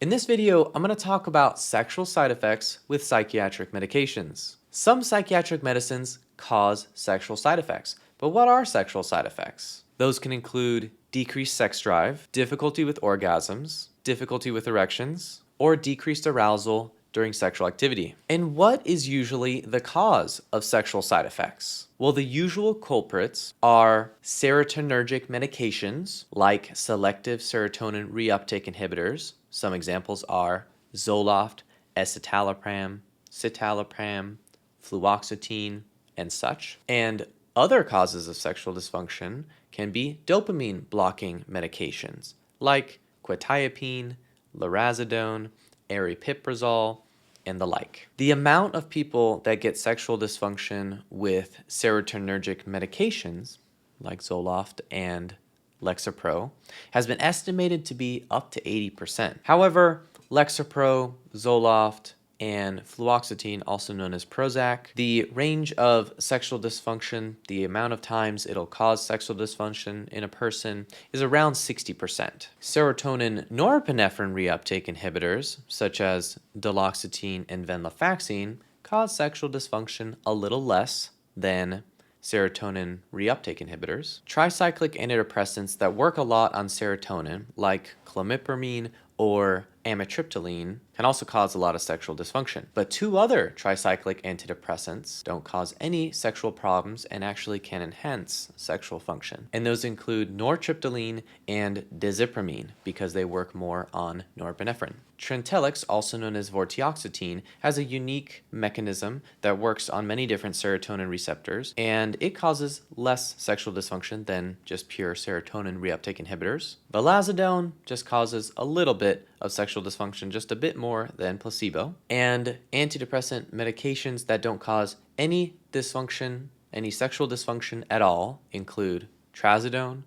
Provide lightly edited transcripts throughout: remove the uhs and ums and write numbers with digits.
In this video, I'm going to talk about sexual side effects with psychiatric medications. Some psychiatric medicines cause sexual side effects, but what are sexual side effects? Those can include decreased sex drive, difficulty with orgasms, difficulty with erections, or decreased arousal during sexual activity. And what is usually the cause of sexual side effects? Well, the usual culprits are serotonergic medications like selective serotonin reuptake inhibitors. Some examples are Zoloft, escitalopram, citalopram, fluoxetine, and such. And other causes of sexual dysfunction can be dopamine blocking medications like quetiapine, lurasidone, aripiprazole, and the like. The amount of people that get sexual dysfunction with serotonergic medications like Zoloft and Lexapro has been estimated to be up to 80%. However, Lexapro, Zoloft, and fluoxetine, also known as Prozac, the range of sexual dysfunction, the amount of times it'll cause sexual dysfunction in a person, is around 60%. Serotonin norepinephrine reuptake inhibitors, such as duloxetine and venlafaxine, cause sexual dysfunction a little less than serotonin reuptake inhibitors. Tricyclic antidepressants that work a lot on serotonin, like clomipramine or amitriptyline, can also cause a lot of sexual dysfunction. But two other tricyclic antidepressants don't cause any sexual problems and actually can enhance sexual function. And those include nortriptyline and dizipramine because they work more on norepinephrine. Trintellix, also known as vortioxetine, has a unique mechanism that works on many different serotonin receptors, and it causes less sexual dysfunction than just pure serotonin reuptake inhibitors. Vilazodone just causes a little bit of sexual dysfunction, just a bit more than placebo. And antidepressant medications that don't cause any dysfunction, any sexual dysfunction at all, include Trazodone,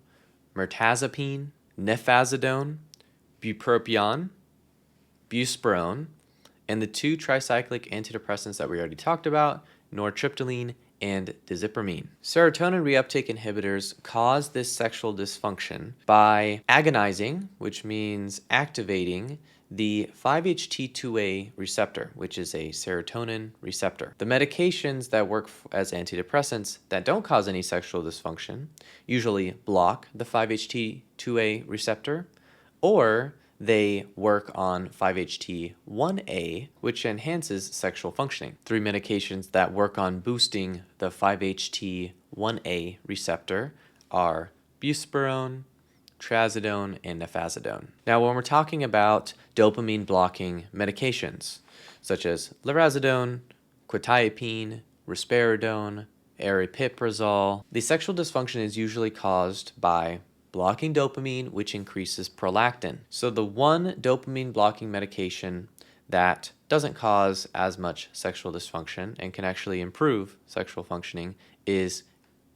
mirtazapine, nefazodone, Bupropion, Buspirone, and the two tricyclic antidepressants that we already talked about, nortriptyline and dizipramine. Serotonin reuptake inhibitors cause this sexual dysfunction by agonizing, which means activating, the 5-HT2A receptor, which is a serotonin receptor. The medications that work as antidepressants that don't cause any sexual dysfunction usually block the 5-HT2A receptor, or they work on 5-HT1A, which enhances sexual functioning. Three medications that work on boosting the 5-HT1A receptor are Buspirone, Trazodone, and nefazodone. Now, when we're talking about dopamine blocking medications, such as lurasidone, quetiapine, risperidone, aripiprazole, the sexual dysfunction is usually caused by blocking dopamine, which increases prolactin. So the one dopamine blocking medication that doesn't cause as much sexual dysfunction and can actually improve sexual functioning is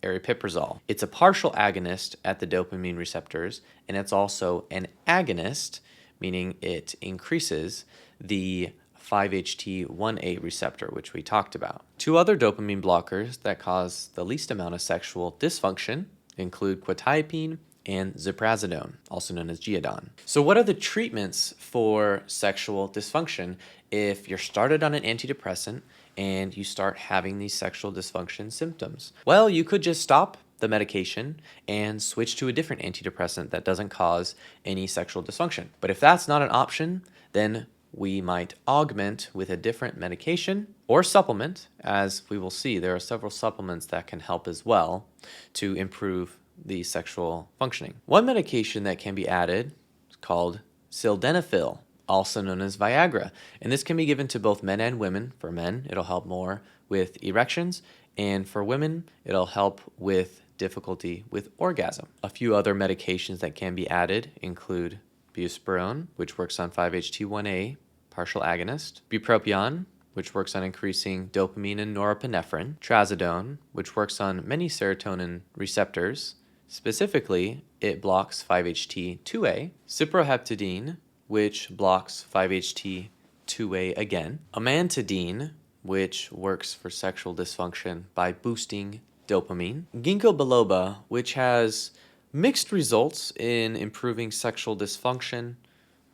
aripiprazole. It's a partial agonist at the dopamine receptors, and it's also an agonist, meaning it increases the 5-HT1A receptor, which we talked about. Two other dopamine blockers that cause the least amount of sexual dysfunction include quetiapine and ziprasidone, also known as Giadon. So what are the treatments for sexual dysfunction if you're started on an antidepressant and you start having these sexual dysfunction symptoms? Well, you could just stop the medication and switch to a different antidepressant that doesn't cause any sexual dysfunction. But if that's not an option, then we might augment with a different medication or supplement. As we will see, there are several supplements that can help as well to improve the sexual functioning. One medication that can be added is called sildenafil, also known as Viagra, and this can be given to both men and women. For men, it'll help more with erections, and for women, it'll help with difficulty with orgasm. A few other medications that can be added include Buspirone, which works on 5-HT1A, partial agonist, Bupropion, which works on increasing dopamine and norepinephrine, Trazodone, which works on many serotonin receptors. Specifically, it blocks 5-HT2A, Cyproheptadine, which blocks 5-HT2A again, Amantadine, which works for sexual dysfunction by boosting dopamine, Ginkgo biloba, which has mixed results in improving sexual dysfunction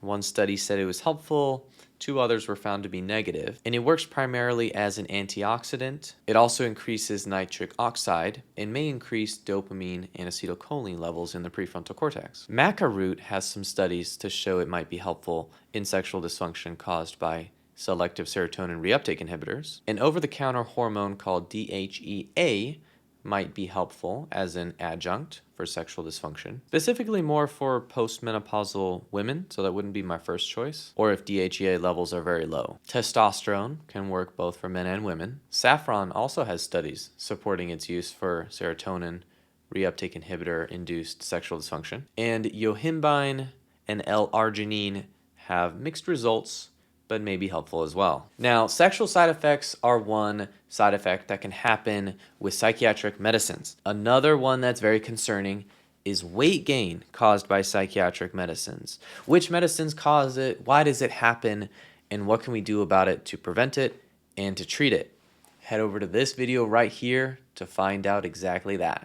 One study said it was helpful, 2 others were found to be negative, and it works primarily as an antioxidant. It also increases nitric oxide and may increase dopamine and acetylcholine levels in the prefrontal cortex. Maca root has some studies to show it might be helpful in sexual dysfunction caused by selective serotonin reuptake inhibitors. An over-the-counter hormone called DHEA might be helpful as an adjunct for sexual dysfunction, specifically more for postmenopausal women, so that wouldn't be my first choice, or if DHEA levels are very low. Testosterone can work both for men and women. Saffron also has studies supporting its use for serotonin reuptake inhibitor-induced sexual dysfunction. And Yohimbine and L-arginine have mixed results, but may be helpful as well. Now, sexual side effects are one side effect that can happen with psychiatric medicines. Another one that's very concerning is weight gain caused by psychiatric medicines. Which medicines cause it? Why does it happen? And what can we do about it to prevent it and to treat it? Head over to this video right here to find out exactly that.